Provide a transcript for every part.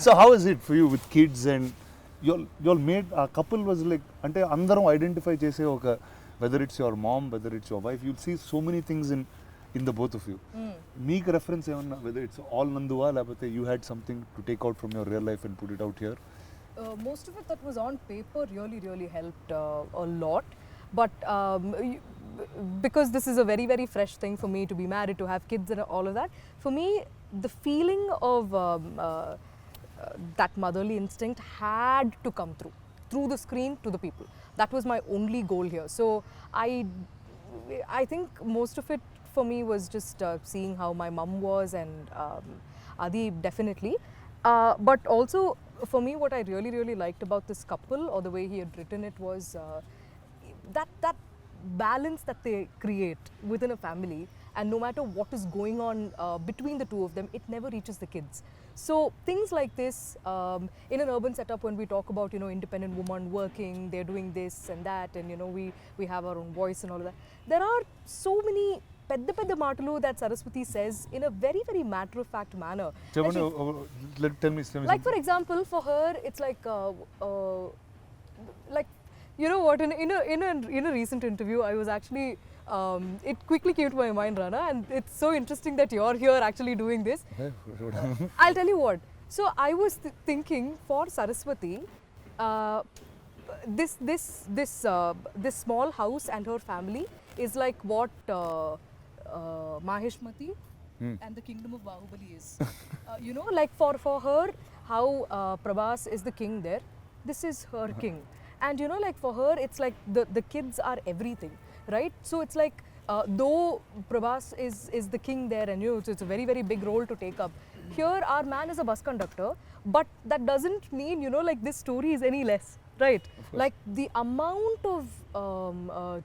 So how is it for you with kids and you'll made a couple was like ante andaram identify chese oka whether it's your mom, whether it's your wife, you'll see so many things in the both of you. Meek reference evanna whether it's all nanduva labate you had something to take out from your real life and put it out here. Most of it that was on paper really helped a lot, but because this is a very fresh thing for me to be married, to have kids and all of that, for me the feeling of that motherly instinct had to come through the screen to the people. That was my only goal here. So I think most of it for me was just seeing how my mum was, and Adi definitely. But also for me, what I really liked about this couple, or the way he had written it, was that balance that they create within a family, and no matter what is going on between the two of them, it never reaches the kids. So things like this, in an urban setup, when we talk about, you know, independent woman working, they're doing this and that, and you know, we have our own voice and all of that, there are so many pedda maatalu that Saraswati says in a very matter of fact manner. Tell me like for example, for her it's like you know what, in a recent interview, I was actually it quickly came to my mind, Rana, and it's so interesting that you're here actually doing this. I'll tell you what. So I was thinking, for Saraswati, this small house and her family is like what Maheshmati and the kingdom of Bahubali is. You know, like for her, how Prabhas is the king there, this is her king. And you know, like for her, it's like the kids are everything, right? So it's like, though Prabhas is the king there, and you know, it's a very big role to take up. Here, our man is a bus conductor, but that doesn't mean, you know, like this story is any less, right? Like the amount of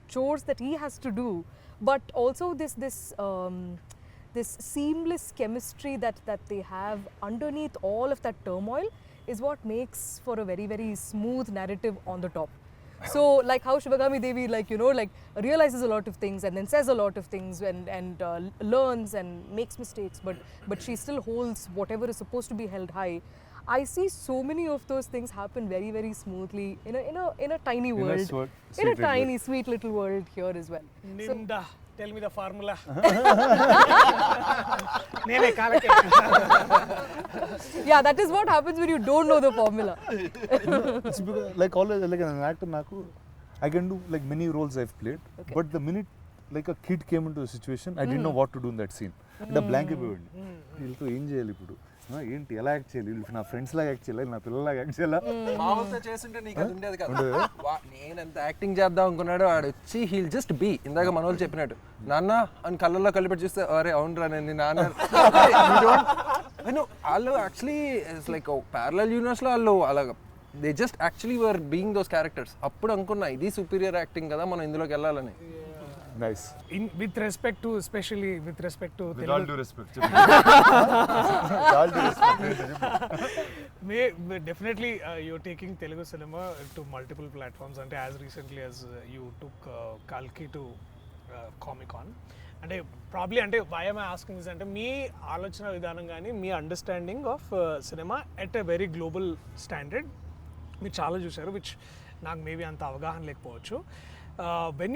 chores that he has to do, but also this seamless chemistry that they have underneath all of that turmoil is what makes for a very smooth narrative on the top. So like how Shivagami Devi, like, you know, like realizes a lot of things and then says a lot of things and learns and makes mistakes, but she still holds whatever is supposed to be held high. I see so many of those things happen very smoothly in a tiny world, in a tiny sweet little world here as well. Ninda, tell me the formula. Yeah, that is what happens when you don't know the formula. It's because, like always, like an actor, I can do like many roles I've played, but the minute like a kid came into a situation, I didn't know what to do in that scene. The blank అయిపోయింది. వీళ్ళతో ఏం చేయాలి ఇప్పుడు, ఏంటి ఎలా act చేయాలి, వీళ్ళు నా ఫ్రెండ్స్ లాగా యాక్ట్ చేయాలి, నా పిల్లలాగా యాక్ట్ చేయాలా, మామూలుగా చేస్తుంటే నీకు అది ఉండేది కదా. నేను ఎంత యాక్టింగ్ చేద్దాం అనుకున్నాడు, వాడు వచ్చి హీల్ జస్ట్ బీ, ఇందాక మన వాళ్ళు చెప్పినట్టు నాన్న అని కళ్ళల్లో కలిపెట్టి చూస్తే అరే అవునరా నేను నాన్న. వాళ్ళు యాక్చువల్లీ ఇట్స్ లైక్ ప్యారలల్ యూనివర్స్లో వాళ్ళు అలాగా they just actually were being those characters. అప్పుడు అనుకున్నా ఇది సుపీరియర్ యాక్టింగ్ కదా, మనం ఇందులోకి వెళ్ళాలని. Nice. With respect to, especially with respect to with Telugu, all due respect. All due respect. Definitely you're taking Telugu cinema to multiple platforms, and as recently as you took Kalki to Comic-Con. అంటే probably అంటే why am I asking this అంటే మీ ఆలోచన విధానం కానీ మీ understanding of cinema at a very global standard మీరు చాలా చూసారు, విచ్ నాకు మేబీ అంత అవగాహన లేకపోవచ్చు. When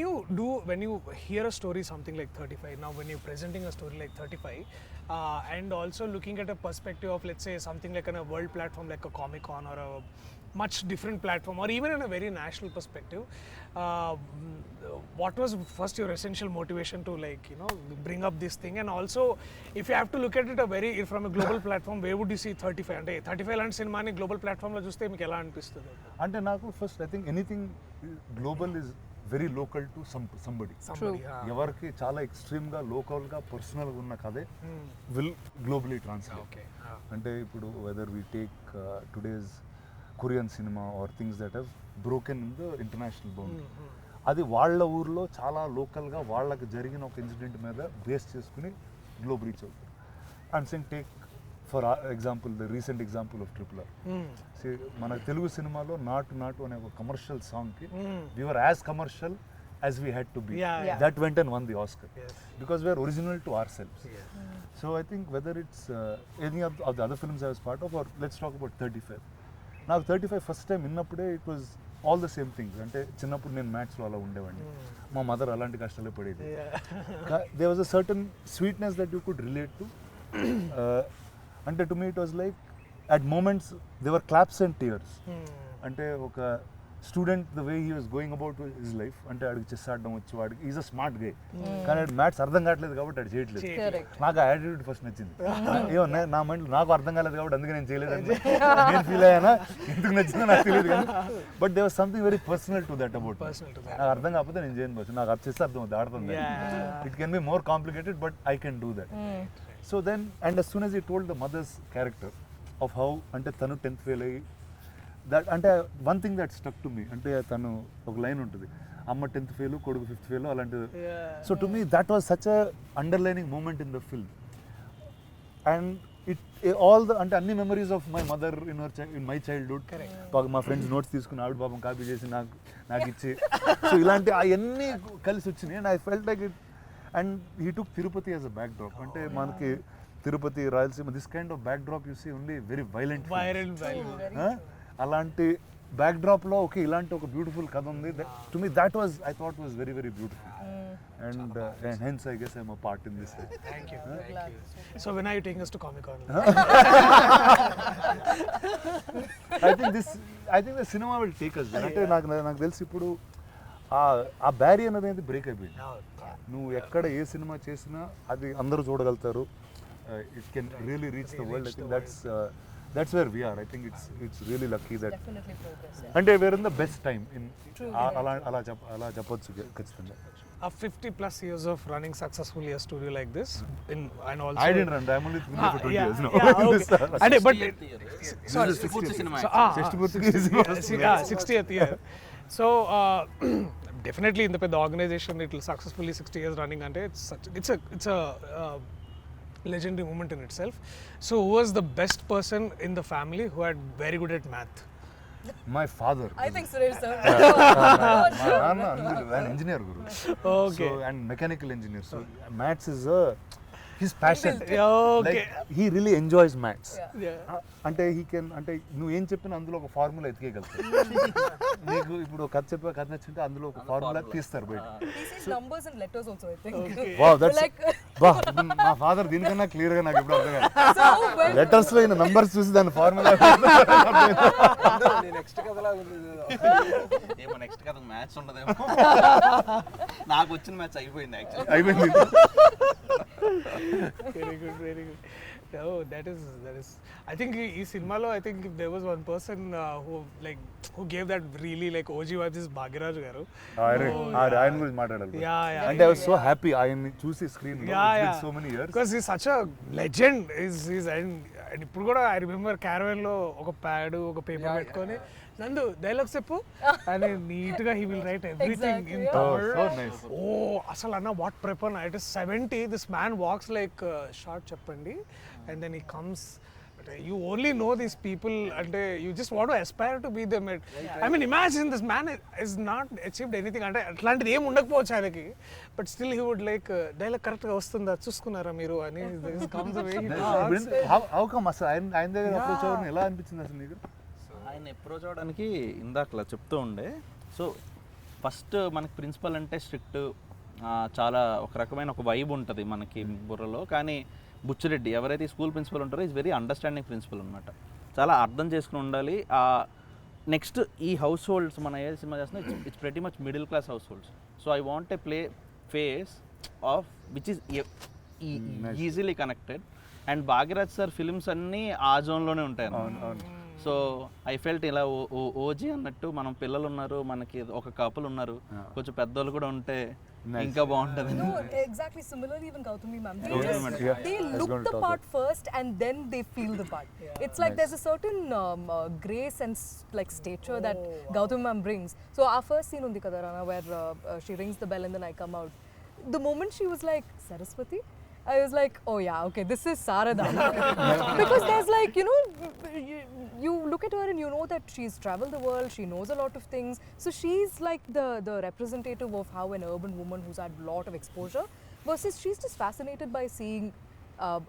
you hear a story something like 35, now when you're presenting a story like 35, and also looking at a perspective of, let's say, something like on a world platform like a Comic-Con or a much different platform, or even in a very national perspective, what was first your essential motivation to, like, you know, bring up this thing? And also, if you have to look at it from a global platform, where would you see 35? అంటే 35 లాంటి సినిమాని global ప్లాట్ఫామ్లో చూస్తే మీకు ఎలా అనిపిస్తుంది? అంటే నాకు first I think anything global is very local to somebody. ఎవరికి చాలా ఎక్స్ట్రీమ్గా లోకల్గా పర్సనల్గా ఉన్న కథే విల్ గ్లోబలీ ట్రాన్స్లేట్. అంటే ఇప్పుడు whether we take today's Korean cinema or things that have broken in the international boundary, అది వాళ్ళ ఊర్లో చాలా లోకల్గా వాళ్ళకి జరిగిన ఒక ఇన్సిడెంట్ మీద బేస్ చేసుకుని గ్లోబ్ రీచ్ అవుతుంది. And then take for example the recent example of RRR. మన తెలుగు సినిమాలో నాటు నాటు అనే ఒక కమర్షియల్ సాంగ్కి we are as commercial as we had to be. Yeah. That went and won the Oscar. Yes. Because we are original to ourselves. Yes. So I think whether it's any of the other films I was part of, or let's talk about 35. Now 35 first time విన్నప్పుడే it was all the same things. అంటే చిన్నప్పుడు నేను మ్యాథ్స్లో అలా ఉండేవాడిని, మా mother అలాంటి కష్టాలే పడేది. There was a certain sweetness that you could relate to. అంటే to me it was like at moments there were claps and tears. అంటే ఒక student the way he was going about his life, అంటే ఆడికి chess ఆడడం వచ్చి వాడికి is a smart గే, కానీ ఆడు మ్యాథ్స్ అర్థం కావట్లేదు కాబట్టి ఆడు చేయట్లేదు. నాకు ఆ యాటిట్యూడ్ ఫస్ట్ నచ్చింది. ఏమో నా మైండ్ నాకు అర్థం కాలేదు కాబట్టి అందుకే నేను చేయలేదని నేను ఫీల్ అయ్యానా, ఎందుకు నచ్చిందో నాకు తెలియదు కానీ, but they was something very personal to that about. నాకు అర్థం కాకపోతే నేను చేయను బస్, నాకు అది చేస్తే అర్థం అవుతుంది, ఆడుతుంది. It can be more complicated but I can do that. So then and as soon as he told the mother's character of how అంటే తను 10th ఫెయిల్ అయ్యి దట్, అంటే one thing that stuck to me, అంటే తను ఒక line ఉంటుంది, అమ్మ 10th fail కొడుకు 5th ఫెయిల్ అలాంటిది. So to me that was such a underlining moment in the film. And it all the అంటే అన్ని memories of my mother in my childhood, మా ఫ్రెండ్స్ నోట్స్ తీసుకుని ఆవిడ పాపం కాపీ చేసి నాకు ఇచ్చి, సో ఇలాంటి అవన్నీ కలిసి వచ్చినాయి. And I felt like it. And he took Tirupati as a backdrop. అంటే మనకి Tirupati, Rayalaseema, this kind of backdrop you see only very violent. అలాంటి బ్యాక్ డ్రాప్ లో ఓకే ఇలాంటి ఒక బ్యూటిఫుల్ కథ ఉంది. To me that was I thought was very very beautiful. And hence I guess I am a part in this. Thank you. So when are you taking us to Comic Con? I think the cinema will take us there. అంటే నాకు తెలిసి ఇప్పుడు ఆ barrier అనేది break అయిపోయింది. నువ్వు ఎక్కడ ఏ cinema చేసినా అది అందరూ చూడగలుగుతారు. It can really reach the world. I think that's where we are. I think it's really lucky that Definitely progress. Yeah. అంటే we're in the best time in అలా చెప్పొచ్చు ఖచ్చితంగా. 50 plus years of running successfully a studio like this, and also I didn't run. I'm only been here for 20 years now. Okay. And but sorry, 60th cinema. 60th year. So definitely in the organization it will successfully 60 years running, and it's a legendary moment in itself. So who was the best person in the family who had very good at math? My father. I think Suresh sir. My nana, an engineer guru. Okay. So, and mechanical engineer. So maths is his passion. Okay. Like, he really enjoys maths. Yeah. అంటే he can, అంటే నువ్వు ఏం చెప్పినా అందులో ఒక formula ఎతికేయగలుగుతావు. నీకు ఇప్పుడు ఒక కథ చెప్పే కథ నచ్చింటే అందులో ఒక ఫార్ములా తీస్తారు బయట. He sees numbers and letters also, I think. Wow, that's Like మా ఫాదర్ దీనికన్నా క్లియర్ గా నాకు ఇప్పుడు అర్థం కాదు. so when లెటర్స్ లో అయిన నంబర్స్ చూసి దాని ఫార్ములా నెక్స్ట్ కథలా ఉంది. ఏమో నెక్స్ట్ కథ మ్యాచ్ ఉండదేమో. నాకు వచ్చిన మ్యాచ్ అయిపోయింది యాక్చువల్లీ. అయిపోయింది. Very good, very good. Oh, that is. I think ఈ సినిమాలో I think if there was one person who gave that really like OG vibes is Bhagyaraju గారు. ఆయన గురించి మాట్లాడాలి. Yeah. అంటే ఐ వాస్ సో హ్యాపీ ఆయన్ని చూసి స్క్రీన్ లో. Yeah. So many years. Because he's such a legend. He's and ఇప్పుడు కూడా I remember caravan లో ఒక ప్యాడ్ ఒక పేపర్ పెట్టుకొని నందు డైలాగ్ చెప్పు అని నీట్ గా he will write everything Exactly, in yeah. Tamil. So nice. Oh, అసలు అన్న what proper it is 70. This man walks like short చెప్పండి, and then he comes. You only know these people, and you just want to aspire to be them. I mean, imagine this man is not achieved anything. అంటే అట్లాంటిది ఏం ఉండకపోవచ్చు ఆయనకి, but still he would like dialogue correct గా వస్తుందా చూసుకున్నారా మీరు అని this comes away. How come అసలు ఆయన దగ్గర అప్రోచ్ అవ్వడం ఎలా అనిపించింది అసలు నీకు? ఆయన అప్రోచ్ అవ్వడానికి ఇందాకలా చెప్తూ ఉండే. సో ఫస్ట్ మనకి ప్రిన్సిపల్ అంటే స్ట్రిక్ట్, చాలా ఒక రకమైన ఒక వైబ్ ఉంటుంది మనకి బుర్రలో. కానీ బుచ్చిరెడ్డి ఎవరైతే స్కూల్ ప్రిన్సిపల్ ఉంటారో ఈజ్ వెరీ అండర్స్టాండింగ్ ప్రిన్సిపల్ అనమాట. చాలా అర్థం చేసుకుని ఉండాలి. నెక్స్ట్ ఈ హౌస్ హోల్డ్స్ మన ఏ సినిమా చేస్తున్నా it's pretty much middle class house holds. So I want a play face of which is easily connected. And Bhagyaraj sir films అన్నీ ఆ జోన్లోనే ఉంటాయి. సో ఐ ఫెల్ట్ ఇలా ఓజీ అన్నట్టు మనం పిల్లలు ఉన్నారు, మనకి ఒక కపుల్ ఉన్నారు, కొంచెం పెద్దోళ్ళు కూడా ఉంటే ఇంకా బాగుంటుంది. No, exactly. Similarly, even Gautami ma'am, Yeah. they I was look going to the talk part first and then they feel the part. It's like there's a certain grace and like stature that Gautami ma'am brings. So our first scene undi kada Rana, where she rings the bell and then I come out. The moment she was like Saraswati, I was like, oh yeah, okay, this is Sarada. Because there's like, you look at her and you know that she's traveled the world, she knows a lot of things. So she's like the representative of how an urban woman who's had a lot of exposure, versus she's just fascinated by seeing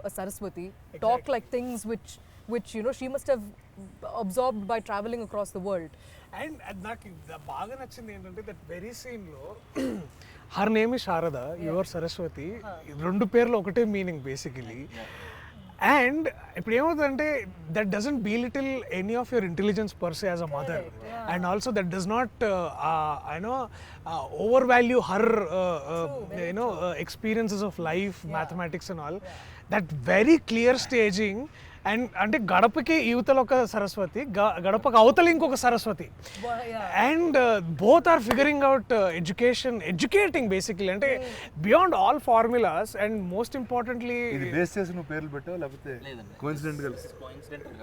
a Saraswati talk like things which you know she must have absorbed by traveling across the world. And నాకు బాగా నచ్చింది ఏంటంటే that very సీన్లో her name is Sharada, your Saraswati, రెండు పేర్లు ఒకటే meaning basically. And ఇప్పుడు ఏమవుతుందంటే that doesn't belittle any of your intelligence per se as a mother, and also that does not over value her experiences of life, mathematics and all. That very clear staging. And అంటే గడపకి యువతలో ఒక సరస్వతి, గడపకి అవతల ఇంకొక Saraswati, and both are figuring out educating basically, అంటే beyond all formulas. And most importantly ఇది base చేసి నువ్వు పేర్లు పెట్టావు లేకపోతే కోఇన్సిడెంట్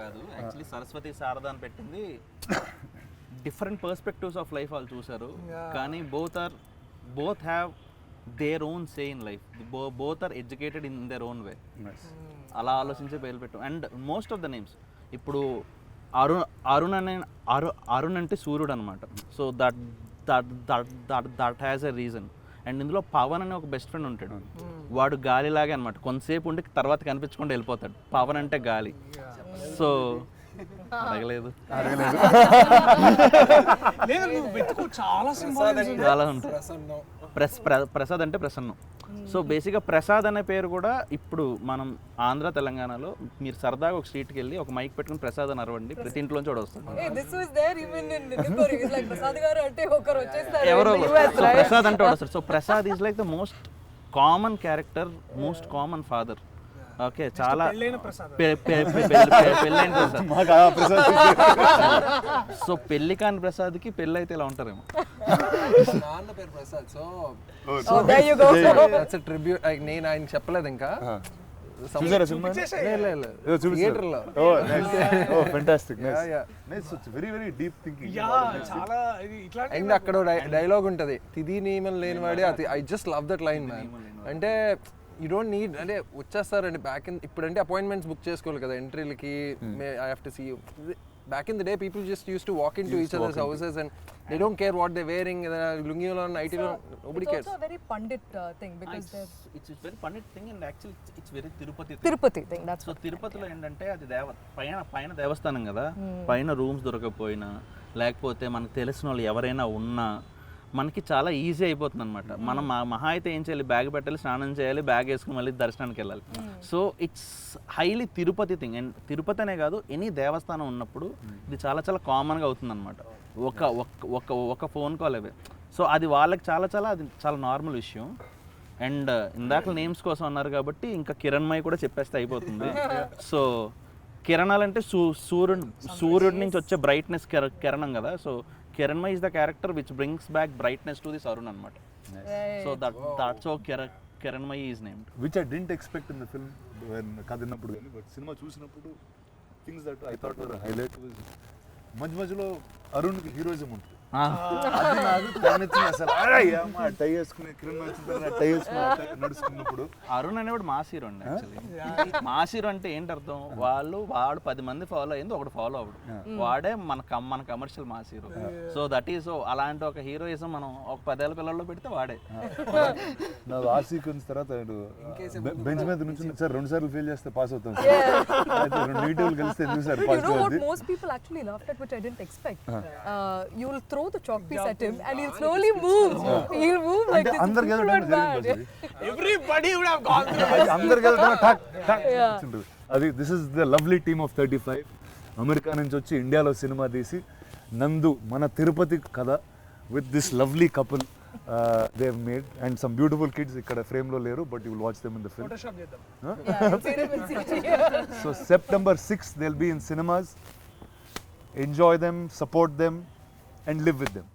కాదు, యాక్చువల్లీ సరస్వతి శారద అని పెట్టింది డిఫరెంట్ పర్స్పెక్టివ్స్ ఆఫ్ లైఫ్ వాళ్ళు చూసారు, కానీ both have their own say in life, both are educated in their own way. అలా ఆలోచించే పేర్లు పెట్టాం. And most of the names ఇప్పుడు అరుణ్ అంటే సూర్యుడు అనమాట. So that has a reason. And ఇందులో పవన్ అనే ఒక బెస్ట్ ఫ్రెండ్ ఉంటాడు, వాడు గాలిలాగే అనమాట, కొంతసేపు ఉండి తర్వాత కనిపించకుండా వెళ్ళిపోతాడు. పవన్ అంటే గాలి. సో అడగలేదు, చాలా ఉంటుంది. ప్రసాద్ అంటే ప్రసన్నం. సో బేసిక్గా ప్రసాద్ అనే పేరు కూడా ఇప్పుడు మనం ఆంధ్ర తెలంగాణలో మీరు సరదాగా ఒక స్ట్రీట్కి వెళ్ళి ఒక మైక్ పెట్టుకుని ప్రసాద్ అని అరవండి, ప్రతి ఇంట్లోంచి కూడా వస్తుంది. ఎవరో ప్రసాద్ అంటే వస్తారు. So Prasad is like the most common character, most common father. Okay, చాలా పెళ్ళైన ప్రసాద్. సో పెళ్లి కాని ప్రసాద్కి పెళ్ళి అయితే ఇలా ఉంటారేమో. నాన్న పేరు ప్రసాద్. So tribute. నేను ఆయన చెప్పలేదు ఇంకా. చూసారా సినిమా? థియేటర్లో. Very very deep thinking. And అక్కడ డైలాగ్ ఉంటుంది, తిది నియమం లేనివాడే అతి. I just love that line man. అంటే యూ డోంట్ నీడ్, అంటే వచ్చేస్తారండి బ్యాక్ ఇన్. ఇప్పుడంటే అపాయింట్మెంట్స్ బుక్ చేసుకోవాలి కదా ఎంట్రీలకి. I have to see you. Back in the day, people just used to walk into each other's houses and they don't care what they're wearing. Lungi on, IT on, nobody cares. It's also a very Pandit thing because it's very Pandit thing, and actually it's very Tirupati thing. That's so తిరుపతిలో ఏంటంటే అది పైన దేవస్థానం కదా, పైన rooms దొరకకపోయినా లేకపోతే మనకు తెలిసిన వాళ్ళు ఎవరైనా ఉన్నా మనకి చాలా ఈజీ అయిపోతుంది అనమాట. మనం మహా అయితే ఏం చేయాలి, బ్యాగ్ పెట్టాలి, స్నానం చేయాలి, బ్యాగ్ వేసుకుని మళ్ళీ దర్శనానికి వెళ్ళాలి. So it's highly Tirupati thing. And Tirupati అనే కాదు, ఎనీ దేవస్థానం ఉన్నప్పుడు ఇది చాలా చాలా కామన్గా అవుతుంది అనమాట. ఒక ఫోన్ కాల్ అవే. సో అది వాళ్ళకి అది చాలా నార్మల్ విషయం. అండ్ ఇందాక నేమ్స్ కోసం అన్నారు కాబట్టి ఇంకా కిరణ్మయి కూడా చెప్పేస్తే అయిపోతుంది. సో కిరణాలంటే సూర్యుడి నుంచి వచ్చే బ్రైట్నెస్ కిరణం కదా. So Kiranma is the character which brings back brightness to this Arun anamata. So that's how Kiranma is named. Which I didn't expect in the film when kadinappudu, but cinema chusinappudu things that I thought were a highlight was మధ్యలో అరుణ్ కి heroism ఉంటుంది. అది నాకు తనెత్తింది అసలు. టై వేసుకుని టై వేసుకుని నడుచుకున్నప్పుడు అరుణ్ అనేవాడు mass hero అండి. యాక్చువల్లీ మాస్ హీరో అంటే ఏంటి అర్థం, వాడు 10 మంది ఫాలో అయింది, ఒకటి ఫాలో అవ్వడు, వాడే మన commercial mass hero. So that is, అలాంటి ఒక హీరోయిజం మనం ఒక 10 ఏళ్ళ పిల్లల్లో పెడితే వాడే. నాకు ఆ సీక్వెన్స్ తర్వాత బెంచ్ మీద నుంచి సార్ 2 సార్లు ఫెయిల్ చేస్తే పాస్ అవుతాం, 2 నెగిటివ్లు కలిస్తే ఎందుకు సార్ పాస్ అవుతుంది. Most people actually laughed at, which I didn't expect. You will throw the chalk piece at him and he'll slowly move. He'll move like this. అందరికి వెళ్ళడం జరిగింది. Everybody would have gone through. అందరికి వెళ్ళడం ఠక్ ఠక్ ఉంటుంది. అది this is the lovely team of 35 America నుంచి వచ్చి ఇండియాలో సినిమా తీసి నందు మన తిరుపతి కథ with this lovely couple they have made, and some beautiful kids ikkada frame lo leru, but you will watch them in the film. Photoshop cheddam. So September 6th they'll be in cinemas. Enjoy them, support them and live with them.